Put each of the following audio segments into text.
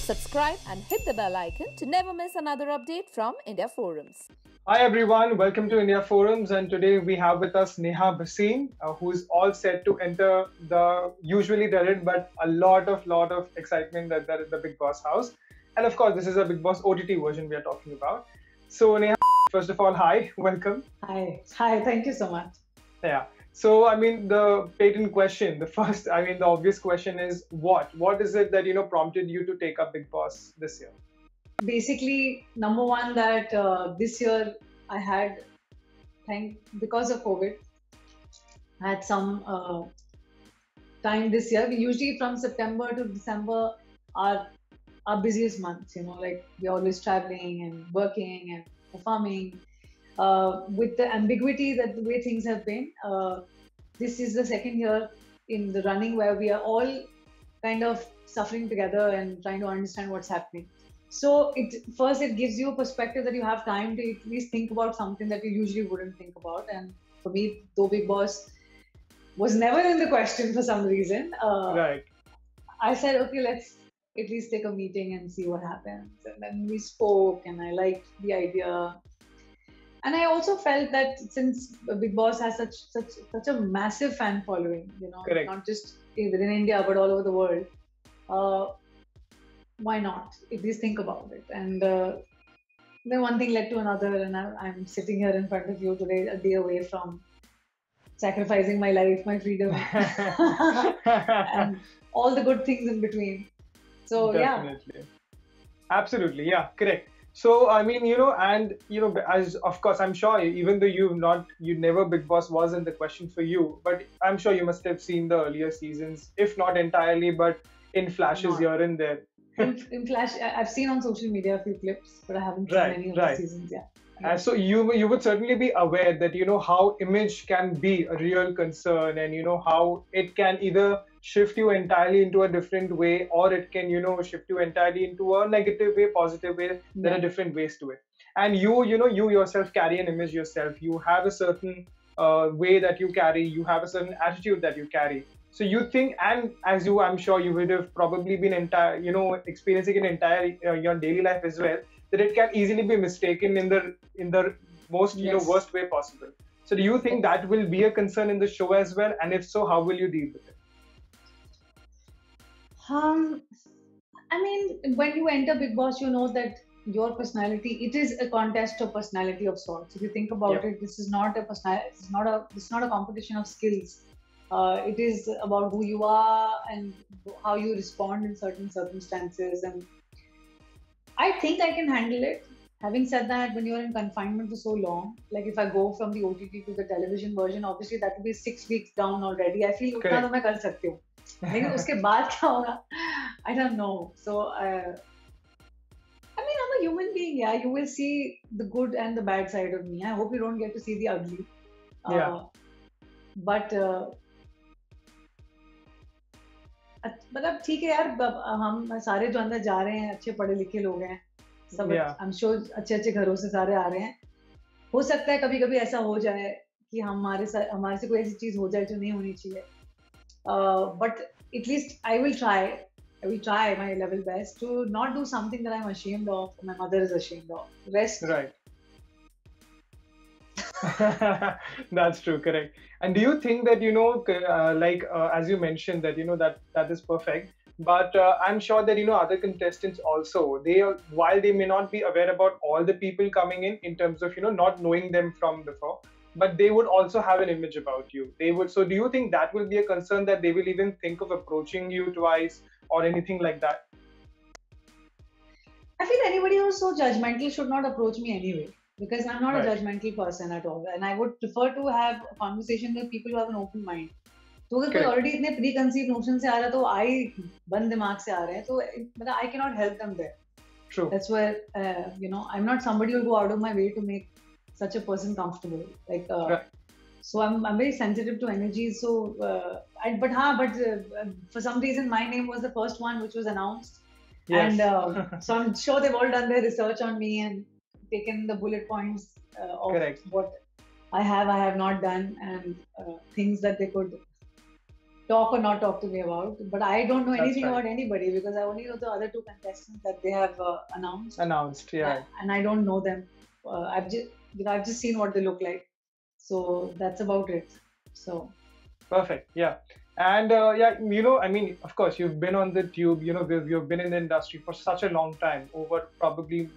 subscribe and hit the bell icon to never miss another update from India Forums. Hi everyone, welcome to India Forums, and today we have with us Neha Bhasin, who is all set to enter the usually dreaded but a lot of excitement that is the Bigg Boss house. And of course, this is a Bigg Boss OTT version we are talking about. So Neha, first of all, hi, welcome. Hi, thank you so much. Yeah. So I mean, the patent question, the obvious question is what? What is it that prompted you to take up Bigg Boss this year? Basically, number one, that this year I had, because of COVID, I had some time this year. We usually from September to December are our busiest months. Like we're always traveling and working and performing. With the ambiguity that the way things have been, this is the second year in the running where we are all kind of suffering together and trying to understand what's happening. So it gives you a perspective that you have time to at least think about something that you usually wouldn't think about. And for me, though Bigg Boss was never in the question for some reason, Right. I said, okay, let's at least take a meeting and see what happens. And then we spoke, and I liked the idea. And I also felt that since Bigg Boss has such a massive fan following, Correct. not just within India but all over the world, why not? At least think about it. And then one thing led to another, and I'm sitting here in front of you today, a day away from sacrificing my life, my freedom, and all the good things in between. So Definitely. Absolutely, yeah, correct. So I mean, as of course, I'm sure even though you never Bigg Boss wasn't the question for you, but I'm sure you must have seen the earlier seasons, if not entirely, but in flashes here and there. in flash, I've seen on social media a few clips, but I haven't seen any of the seasons yet. So you would certainly be aware that how image can be a real concern, and how it can either shift you entirely into a different way, or it can shift you entirely into a negative way, positive way. There are different ways to it, and you yourself carry an image yourself. You have a certain way that you carry. You have a certain attitude that you carry. So you think, and as I'm sure you would have probably been experiencing it entire your daily life as well, that it can easily be mistaken in the most worst way possible. So do you think that will be a concern in the show as well? And if so, how will you deal with it? I mean, when you enter Bigg Boss, you know that your personality, it is a contest of personality of sorts. If you think about it, this is not a personality. It's not a competition of skills. It is about who you are and how you respond in certain circumstances. And I think I can handle it. Having said that, when you're in confinement for so long, like if I go from the OTT to the television version, obviously that will be 6 weeks down already. I feel उतना तो मैं कर सकती हूँ. लेकिन उसके बाद क्या होगा? I don't know. So I mean, I'm a human being. Yeah, you will see the good and the bad side of me. I hope you don't get to see the ugly. But मतलब ठीक है यार, हम सारे जो अंदर जा रहे हैं अच्छे पढ़े लिखे लोग हैं सब. आई एम श्योर अच्छे घरों से सारे आ रहे हैं. हो सकता है कभी कभी ऐसा हो जाए कि हमारे से कोई ऐसी चीज हो जाए जो नहीं होनी चाहिए, but at least I will try my level best to not do something that I'm ashamed of, my mother is ashamed of. Right. That's true, correct. And do you think that as you mentioned that that is perfect, but I'm sure that other contestants also, while they may not be aware about all the people coming in terms of not knowing them from before, but they would also have an image about you. So do you think that will be a concern, that they will even think of approaching you twice or anything like that? I feel anybody who's so judgmental should not approach me anyway, because I'm not a judgmental person at all, and I would prefer to have a conversation with people who have an open mind. तो अगर कोई already इतने preconceived notion से आ रहा है, तो I बंद दिमाग से आ रहे हैं, तो मतलब I cannot help them there. True. That's where I'm not somebody who will go out of my way to make such a person comfortable. So I'm very sensitive to energy. So but for some reason my name was the first one which was announced. Yes. And so I'm sure they've all done their research on me and taken the bullet points of what I have not done, and things that they could talk or not talk to me about. But I don't know That's anything right. about anybody because I only know the other two contestants that they have announced, Announced, yeah. and I don't know them. I've just seen what they look like, so that's about it. So Perfect. Yeah. And yeah, I mean, of course, you've been on the tube, you've been in the industry for such a long time, over probably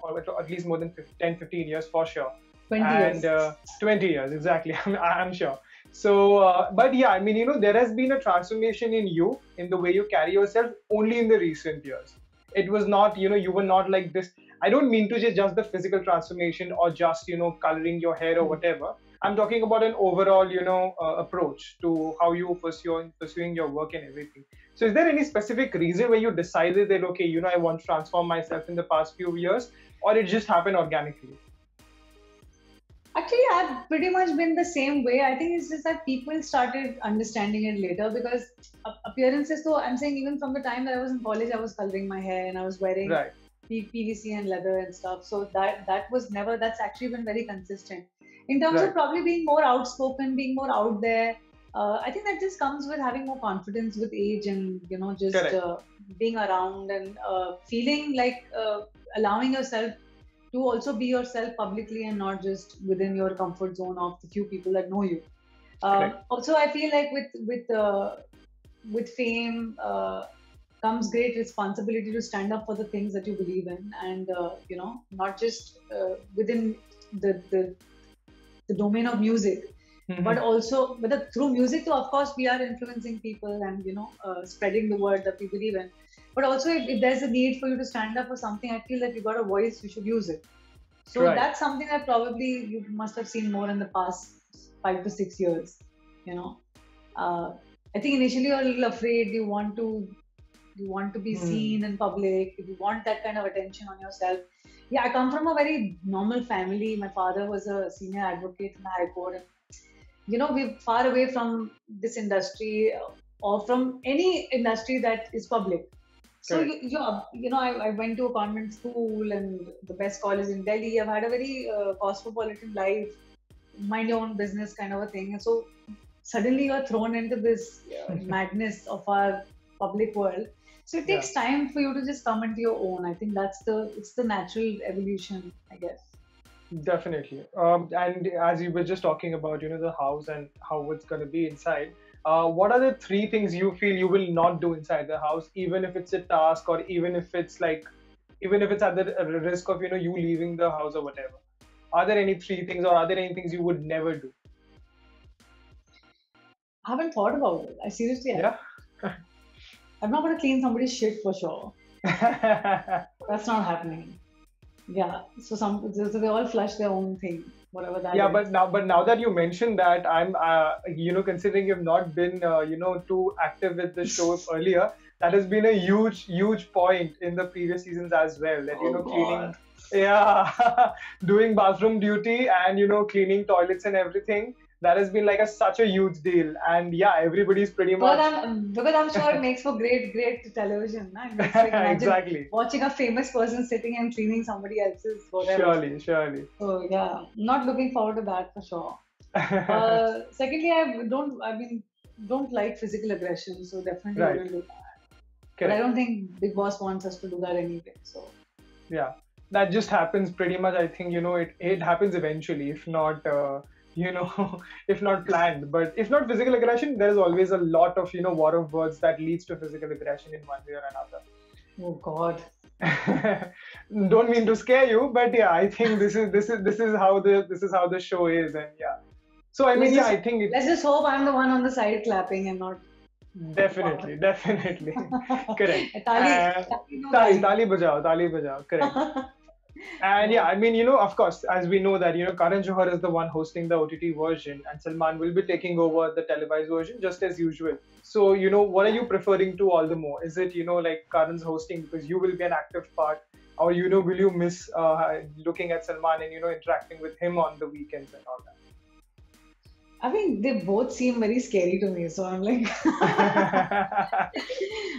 or at least more than 10, 15 years for sure. 20 And years. 20 years, exactly. I'm sure. So, but yeah, I mean, there has been a transformation in you, in the way you carry yourself, only in the recent years. It was not, you were not like this. I don't mean to say just the physical transformation or just, coloring your hair or whatever. I'm talking about an overall, approach to how you pursuing your work and everything. So, is there any specific reason where you decided that, okay, I want to transform myself in the past few years, or it just happened organically? Actually, I've pretty much been the same way. I think it's just that people started understanding it later because appearances. So I'm saying even from the time that I was in college, I was coloring my hair and I was wearing Right. PVC and leather and stuff. So that was never. That's actually been very consistent. In terms of Right. probably being more outspoken, being more out there. I think that just comes with having more confidence with age and just Correct. being around and feeling like allowing yourself to also be yourself publicly and not just within your comfort zone of the few people that know you. Correct. Also, I feel like with fame comes great responsibility to stand up for the things that you believe in, and not just within the the domain of music, but also through music. So of course, we are influencing people and spreading the word that we believe in. But also, if there's a need for you to stand up for something, I feel that you got a voice, you should use it. So Right. that's something that probably you must have seen more in the past 5 to 6 years. You know, uh, I think initially you're a little afraid. You want to be seen in public. You want that kind of attention on yourself. Yeah, I come from a very normal family. My father was a senior advocate in the High Court, and we're far away from this industry or from any industry that is public. So Correct. I went to a convent school and the best college in Delhi. I've had a very cosmopolitan life, mind your own business kind of a thing. And so suddenly you're thrown into this madness of our public world. So it takes time for you to just come into your own. I think it's the natural evolution, I guess. Definitely. And as you were just talking about, the house and how it's going to be inside, what are the three things you feel you will not do inside the house, even if it's a task or even if it's at the risk of, you leaving the house or whatever? Are there any three things or are there any things you would never do? I haven't thought about it. I seriously Yeah. I'm not going to clean somebody's shit for sure. That's not happening. Yeah. So they all flush their own thing, whatever that Yeah, is. but now that you mentioned that, I'm considering you've not been too active with the show earlier, that has been a huge point in the previous seasons as well. That cleaning, yeah, doing bathroom duty and cleaning toilets and everything. That has been like such a huge deal, and yeah, everybody's pretty much Because I'm sure it makes for great television. Na? It makes, like, imagine exactly. watching a famous person sitting and cleaning somebody else's whatever. Surely. So yeah, not looking forward to that for sure. Secondly, don't like physical aggression, so definitely Right. wouldn't do that. But Correct. I don't think Big Boss wants us to do that anyway. So Yeah, that just happens pretty much. I think it happens eventually, if not if not planned. But if not physical aggression, there is always a lot of war of words that leads to physical aggression in one way or another. oh God. Don't mean to scare you, but yeah, I think this is how the show is, and yeah. So I mean, I think Let's just hope I'm the one on the side clapping and not. definitely, correct. Tali Tali bajao, correct. And yeah, I mean, of course, as we know that, Karan Johar is the one hosting the OTT version and Salman will be taking over the televised version just as usual. So, what are you preferring to all the more? Is it, like Karan's hosting because you will be an active part, or, will you miss looking at Salman and, interacting with him on the weekends and all that? I mean, they both seem very scary to me. So I'm like,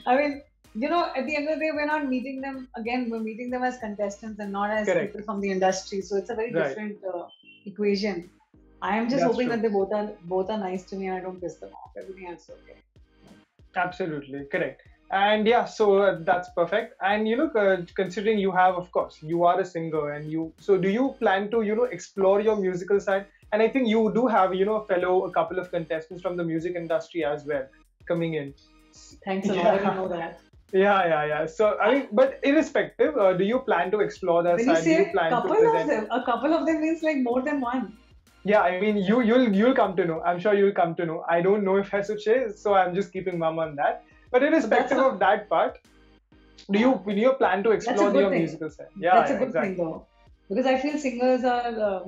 I mean, at the end of the day, we're not meeting them again. We're meeting them as contestants and not as Correct. people from the industry. So it's a very Right. different equation. I am just That's hoping true. that they both are nice to me and I don't piss them off. Everything else is okay. Absolutely correct. And yeah, so that's perfect. And considering you have, of course, you are a singer, and so do you plan to explore your musical side? And I think you do have a couple of contestants from the music industry as well coming in. Thanks a lot. I didn't know that. Yeah. So I mean, but irrespective, do you plan to explore that When you side? Do you say plan to couple of present? them, a couple of them means like more than one. Yeah, I mean, you'll come to know. I'm sure you'll come to know. I don't know if Hesuche is, so I'm just keeping mum on that. But irrespective of that part, do you plan to That's a explore good your thing. musical side? Yeah, That's a yeah, good exactly. thing though, because I feel singers are.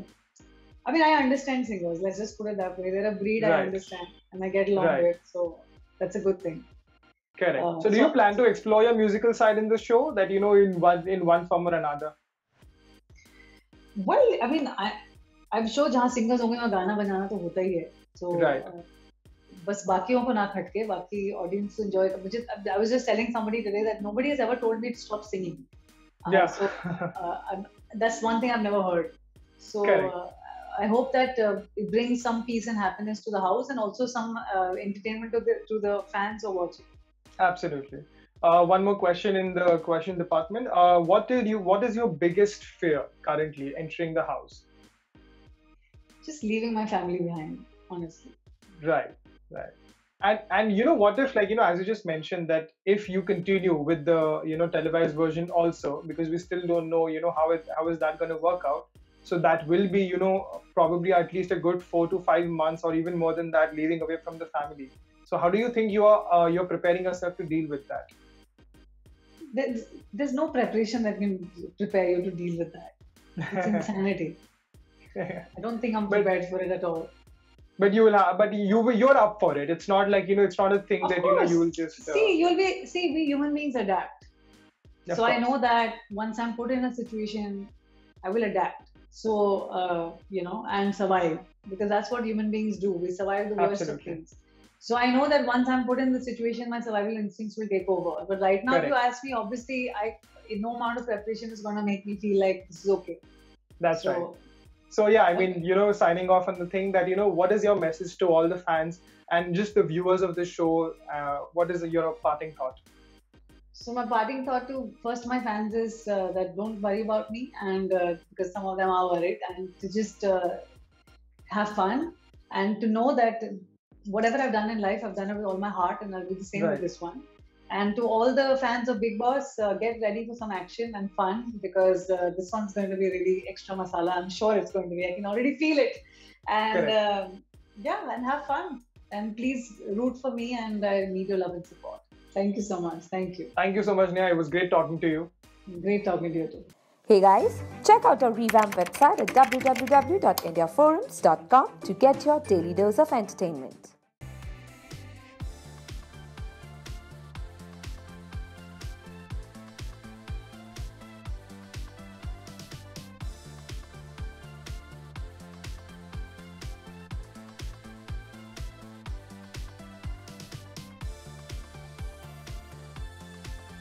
I mean, I understand singers. Let's just put it that way. They're a breed I Right, understand, and I get along right, with. So that's a good thing. correct. So do you So plan to explore your musical side in the show that in one form or another? well, I mean, I'm sure जहाँ singers होंगे वहाँ गाना बजाना तो होता ही है. So Right. बस बाकियों को ना खटके बाकी audience को enjoy कर मुझे I was just telling somebody today that nobody has ever told me to stop singing. Yeah. So that's one thing I've never heard. So Correct. I hope that it brings some peace and happiness to the house and also some entertainment to the fans who are watching. Absolutely. One more question in the question department. What is your biggest fear currently entering the house? Just leaving my family behind, honestly. Right. And what if, like, as you just mentioned, that if you continue with the televised version also, because we still don't know how is that going to work out, so that will be probably at least a good 4 to 5 months or even more than that, leaving away from the family. So how do you think you're preparing yourself to deal with that? There's no preparation that can prepare you to deal with that. It's insanity. I don't think I'm prepared for it at all. But you will have, but you're up for it. It's not like it's not a thing Of that course. you will just We human beings adapt. Of So I course. know that once I'm put in a situation, I will adapt. So and survive, because that's what human beings do. We survive the worst of Absolutely. things. So I know that once I'm put in the situation, my survival instincts will take over. But right now, if you ask me, obviously, no amount of preparation is going to make me feel like this is okay. That's right. So yeah, I mean, signing off on the thing that, what is your message to all the fans and just the viewers of the show? What is your parting thought? So my parting thought to first my fans is that don't worry about me, and because some of them are worried, and to just have fun and to know that whatever I've done in life, I've done it with all my heart, and I'll do the same with this one. And to all the fans of Bigg Boss, get ready for some action and fun, because this one's going to be really extra masala. I'm sure it's going to be. I can already feel it. And and have fun. And please root for me, and I need your love and support. Thank you so much. Thank you. Thank you so much, Neha. It was great talking to you. Great talking to you too. Hey guys, check out our revamped website at www.indiaforums.com to get your daily dose of entertainment.